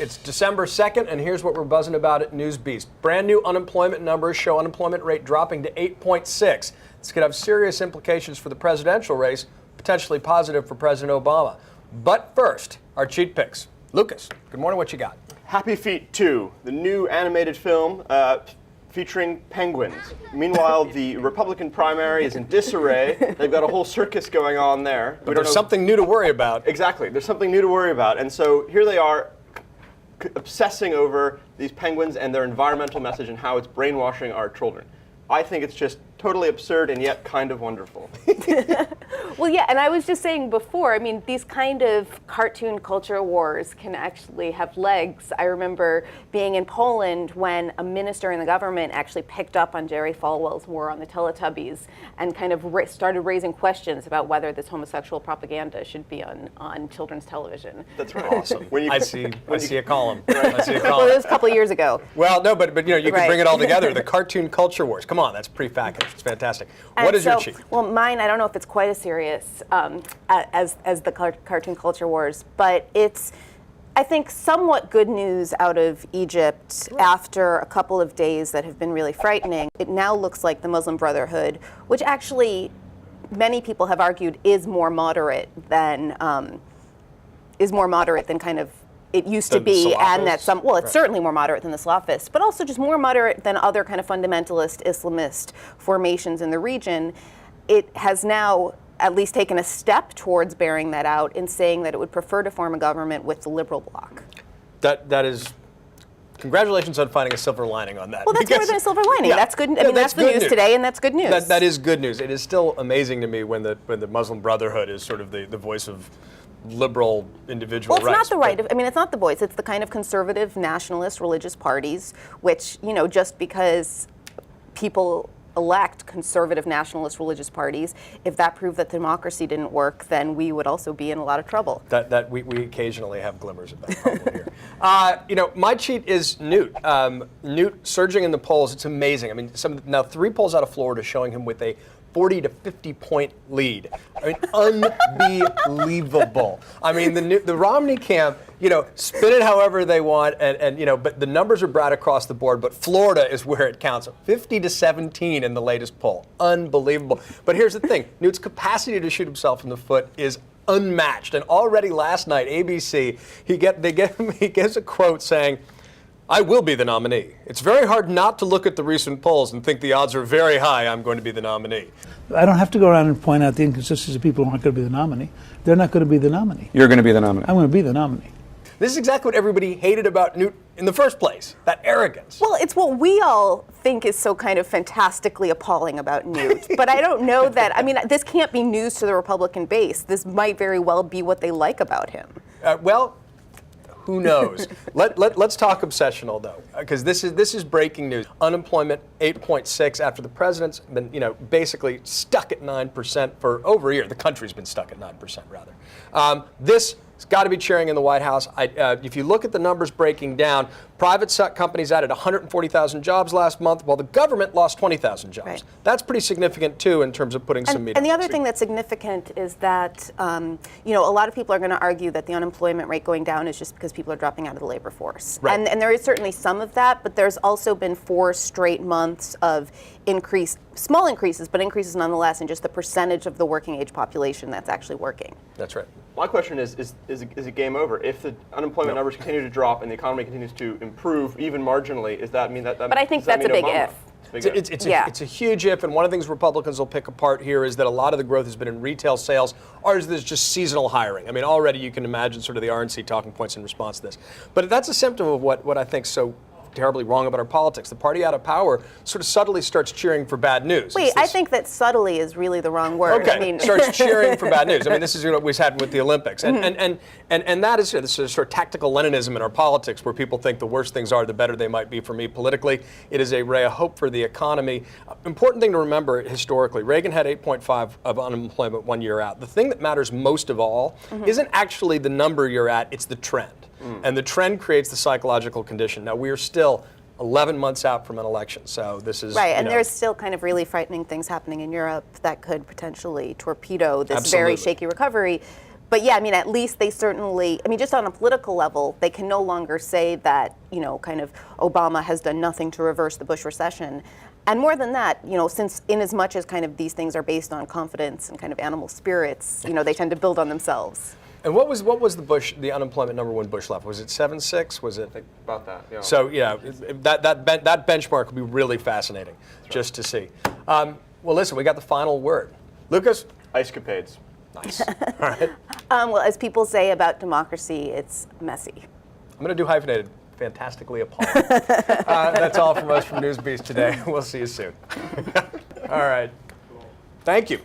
It's December 2nd, and here's what we're buzzing about at NewsBeast. Brand new unemployment numbers show unemployment rate dropping to 8.6. This could have serious implications for the presidential race, potentially positive for President Obama. But first, our cheat picks. Lucas, good morning. What you got? Happy Feet 2, the new animated film featuring penguins. Meanwhile, the Republican primary is in disarray. They've got a whole circus going on there. But there's something new to worry about. Exactly. There's something new to worry about. And so here they are obsessing over these penguins and their environmental message and how it's brainwashing our children. I think it's just totally absurd and yet kind of wonderful. Well, yeah, and I was just saying before, I mean, these kind of cartoon culture wars can actually have legs. I remember being in Poland when a minister in the government actually picked up on Jerry Falwell's war on the Teletubbies and kind of started raising questions about whether this homosexual propaganda should be on children's television. That's right. Awesome. I see a column. Right. I see a column. Well, it was a couple of years ago. Well, no, but you know, you can Right. bring it all together. The cartoon culture wars. Come on, that's pretty fabulous. It's fantastic. What is your cheat? Well, mine, I don't know if it's quite as serious as the cartoon culture wars, but it's, I think, somewhat good news out of Egypt after a couple of days that have been really frightening. It now looks like the Muslim Brotherhood, which actually many people have argued is more moderate than kind of it used to be, and that it's certainly more moderate than the Salafists, but also just more moderate than other kind of fundamentalist Islamist formations in the region. It has now at least taken a step towards bearing that out in saying that it would prefer to form a government with the liberal bloc. That is. Congratulations on finding a silver lining on that. Well, that's more than a silver lining. Yeah. That's good. I mean, that's the news today, and that's good news. That is good news. It is still amazing to me when the Muslim Brotherhood is sort of the voice of liberal individual rights. Well, it's not the right. I mean, it's not the voice. It's the kind of conservative, nationalist, religious parties, which, you know, just because people elect conservative, nationalist, religious parties, if that proved that democracy didn't work, then we would also be in a lot of trouble. That we occasionally have glimmers of that problem here. You know, my cheat is Newt. Newt surging in the polls. It's amazing. I mean, now 3 polls out of Florida showing him with a 40 to 50 point lead. I mean, unbelievable. I mean, the Romney camp, you know, spin it however they want, and you know, but the numbers are bad across the board. But Florida is where it counts. 50 to 17 in the latest poll. Unbelievable. But here's the thing: Newt's capacity to shoot himself in the foot is unmatched. And already last night, ABC, he gives a quote saying, "I will be the nominee. It's very hard not to look at the recent polls and think the odds are very high I'm going to be the nominee." I don't have to go around and point out the inconsistencies of people who aren't going to be the nominee. They're not going to be the nominee. You're going to be the nominee. I'm going to be the nominee. This is exactly what everybody hated about Newt in the first place, that arrogance. Well, it's what we all think is so kind of fantastically appalling about Newt. But I don't know that, I mean, this can't be news to the Republican base. This might very well be what they like about him. Well, who knows? Let's talk obsessional though, because this is breaking news. Unemployment 8.6 after the president's been, you know, basically stuck at 9% for over a year. The country's been stuck at 9% rather. This has got to be cheering in the White House. If you look at the numbers breaking down, private companies added 140,000 jobs last month, while the government lost 20,000 jobs. Right. That's pretty significant too in terms of putting some meat. And the other thing that's significant is that, you know, a lot of people are going to argue that the unemployment rate going down is just because people are dropping out of the labor force. Right. And there is certainly some of that, but there's also been 4 straight months of small increases, but increases nonetheless in just the percentage of the working age population that's actually working. That's right. My question is it game over? If the unemployment numbers continue to drop and the economy continues to improve even marginally, does that mean that? But I think that's a big if. It's a huge if, and one of the things Republicans will pick apart here is that a lot of the growth has been in retail sales, or is this just seasonal hiring? I mean, already you can imagine sort of the RNC talking points in response to this. But that's a symptom of what I think so terribly wrong about our politics. The party out of power sort of subtly starts cheering for bad news. Wait, I think that subtly is really the wrong word. Okay, I mean, starts cheering for bad news. I mean, this is what we've had with the Olympics. And that is this sort of tactical Leninism in our politics where people think the worse things are, the better they might be for me politically. It is a ray of hope for the economy. Important thing to remember historically, Reagan had 8.5 of unemployment 1 year out. The thing that matters most of all isn't actually the number you're at, it's the trend. And the trend creates the psychological condition. Now, we are still 11 months out from an election, so this is... Right, and there's still kind of really frightening things happening in Europe that could potentially torpedo this very shaky recovery. But yeah, I mean, at least they certainly, I mean, just on a political level, they can no longer say that, kind of Obama has done nothing to reverse the Bush recession. And more than that, since in as much as kind of these things are based on confidence and kind of animal spirits, they tend to build on themselves. And what was the unemployment number when Bush left? Was it 7.6? Was it? I think about that. Yeah. So yeah, that benchmark will be really fascinating just to see. Well, listen, we got the final word. Lucas? Ice-capades. Nice. All right. Well, as people say about democracy, it's messy. I'm going to do hyphenated. Fantastically appalling. That's all from us from NewsBeast today. We'll see you soon. All right. Thank you.